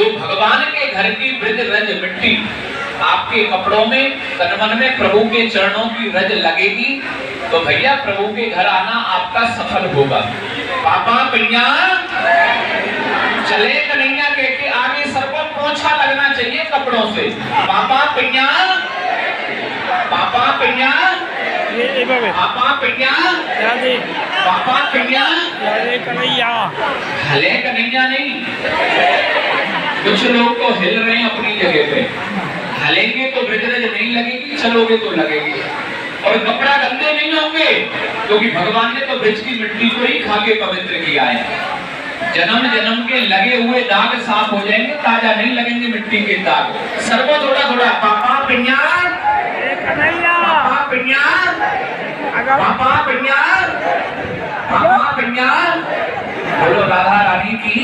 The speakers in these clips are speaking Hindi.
जो भगवान के घर की ब्रज रज मिट्टी आपके कपड़ों में तन-मन में प्रभु के चरणों की रज लगेगी तो भैया प्रभु के घर आना आपका सफल होगा। पापा पिन्या चले कन्हैया के आगे सबको पोंछा लगना चाहिए कपड़ों से। पापा पिन्या, पापा पिन्या, पापा पिन्या, पापा पिन्या, कन्हैया, हले कन्हैया नहीं। कुछ लोग तो हिल रहे हैं अपनी जगह पे, हलेंगे तो ब्रजरज नहीं लगेगी, चलोगे तो लगेगी। और कपड़ा गंदे नहीं होंगे क्योंकि भगवान ने तो ब्रज की मिट्टी को ही खा के पवित्र किया है। जन्म जन्म के लगे हुए दाग साफ हो जाएंगे, ताजा नहीं लगेंगे मिट्टी के दाग। सर्वो थोड़ा थोड़ा पापा पिन्या, पापा पिन्या, पापा पिन्या, पापा पिन्या। बोलो राधा रानी की।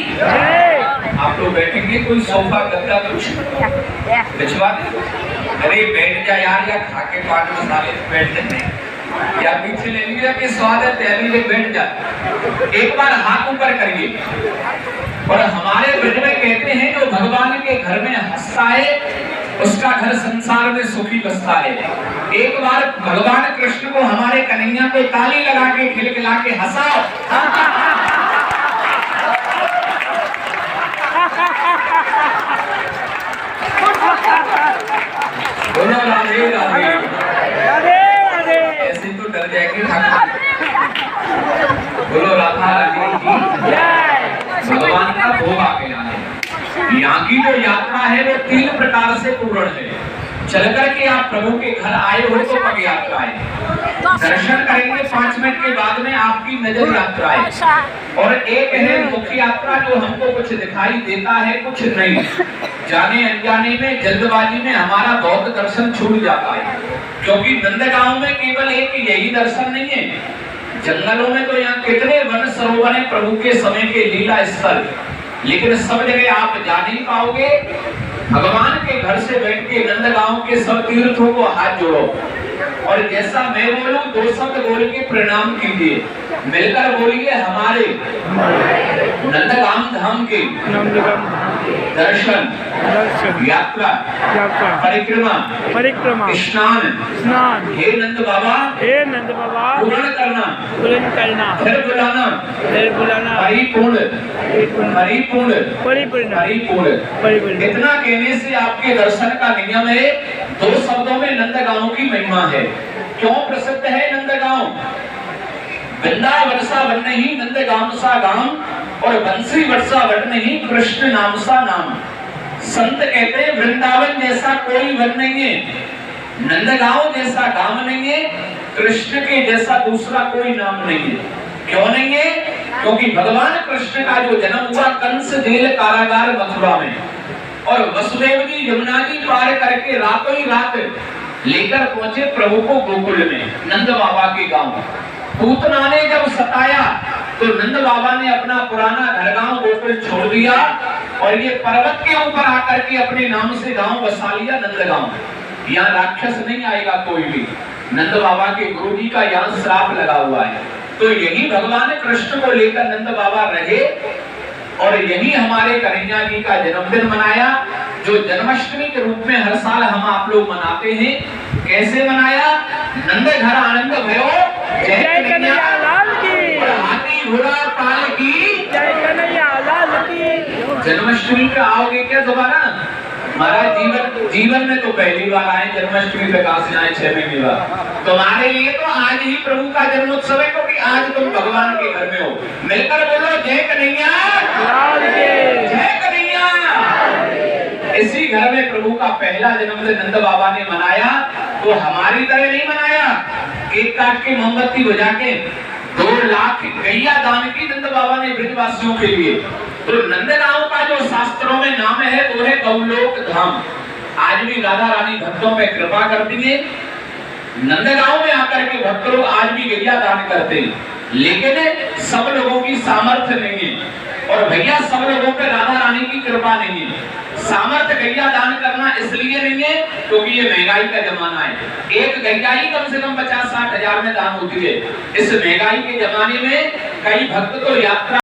आप लोग बैठेंगे, कोई सोफा गद्दा कुछ बिछवा दे। अरे बैठ जा यार, या खा के पान मसाले बैठ जाते या पीछे ले लिया कि स्वाद है तैयारी में बैठ जा। एक बार हाथ ऊपर करिए। और हमारे ब्रज में कहते हैं जो भगवान के घर में हंसता है उसका घर संसार में सुखी बसता है। एक बार भगवान कृष्ण को हमारे कन्हैया को ताली लगा के खिलखिला के हंसाओ। बोलो राधे राधे, ऐसे तो डर जाएंगे ठाकुर। बोलो राधा रानी की। भगवान का भोग आ गया है। यहाँ की जो यात्रा है वो 3 प्रकार से पूर्ण है। चल करके आप प्रभु के घर आए हो तो पग यात्रा है। दर्शन करेंगे 5 मिनट के बाद में आपकी नजर यात्रा है। और एक है मुख यात्रा जो हमको कुछ दिखाई देता है कुछ नहीं। जाने अनजाने में जल्दबाजी में हमारा बहुत दर्शन छूट जाता है। क्योंकि नंदगांव में केवल एक यही दर्शन नहीं है, जंगलों में तो यहाँ कितने वन सरोवर हैं प्रभु के समय के लीला स्थल, लेकिन सब जगह आप जा नहीं पाओगे। भगवान के घर से बैठ के नंदगांव के सब तीर्थों को हाथ जोड़ो और जैसा मैं बोलूं 2 शब्द बोल के प्रणाम कीजिए। मिलकर बोलिए हमारे नंदगांव धाम के दर्शन यात्रा परिक्रमा स्नान हे नंद बाबा पूर्ण करना फिर बुलाना परिपूर्ण। इतना कहने से आपके दर्शन का नियम है। 2 शब्दों में नंदगांव की महिमा है। क्यों प्रसिद्ध है नंदगांव? वृंदावन सा वन नहीं नंदगांव सा गांव, और बंसी वर्षा वन नहीं कृष्ण नाम सा नाम। संत कहते हैं वृंदावन जैसा कोई वन नहीं है, नंदगांव जैसा गांव नहीं है, कृष्ण के जैसा दूसरा कोई नाम नहीं है। क्यों नहीं है? क्योंकि भगवान कृष्ण का जो जन्म हुआ कंस जेल कारागार मथुरा में, और वसुदेव जी यमुना जी पार करके रातों ही रात लेकर पहुंचे प्रभु को गोकुल में नंद बाबा के गांव। पूतना ने जब सताया तो नंद बाबा ने अपना पुराना घर गांव गोकुल छोड़ दिया और ये पर्वत के ऊपर आकर के अपने नाम से गांव बसा लिया नंदगांव। यहाँ राक्षस नहीं आएगा कोई भी। नंद बाबा के गुरु जी का यहाँ श्राप लगा हुआ है। तो यही भगवान कृष्ण को लेकर नंद बाबा रहे और यही हमारे कन्हैया जी का जन्मदिन मनाया, जो जन्माष्टमी के रूप में हर साल हम आप लोग मनाते हैं। कैसे मनाया? नंद घर आनंद भयो जय कन्हैया लाल की, और हाथी घोड़ा पाल की जय कन्हैया लाल की। जन्माष्टमी पे आओगे क्या दोबारा? हमारा जीवन में तो पहली बार आए जन्माष्टमी पे, कहां से आए 6 महीने बाद। तुम्हारे लिए तो आज ही प्रभु का जन्मोत्सव है क्योंकि आज तुम भगवान के घर में हो। मिलकर बोलो जय कन्हैया लाल की, जय कन्हैया। इसी घर में प्रभु का पहला जन्मदिन नंद बाबा ने मनाया। तो हमारी तरह नहीं मनाया केक काट के मोमबत्ती बुझा के। 2 लाख गैया दान की नंद बाबा ने ब्रजवासियों के लिए। तो नंदगांव का जो शास्त्रों में नाम है वो है गौलोक धाम। आज भी राधा रानी भक्तों पे कृपा करती है। नंदगांव में आकर के भक्त लोग आज भी गैया दान करते हैं, लेकिन सब लोगों की सामर्थ्य नहीं है। और भैया सब लोगों पे राधा रानी की कृपा नहीं है। सामर्थ्य गैया दान करना इसलिए नहीं है क्योंकि ये महंगाई का जमाना है। एक गैया ही कम से कम 50-60 हजार में दान होती है। इस महंगाई के जमाने में कई भक्त तो यात्रा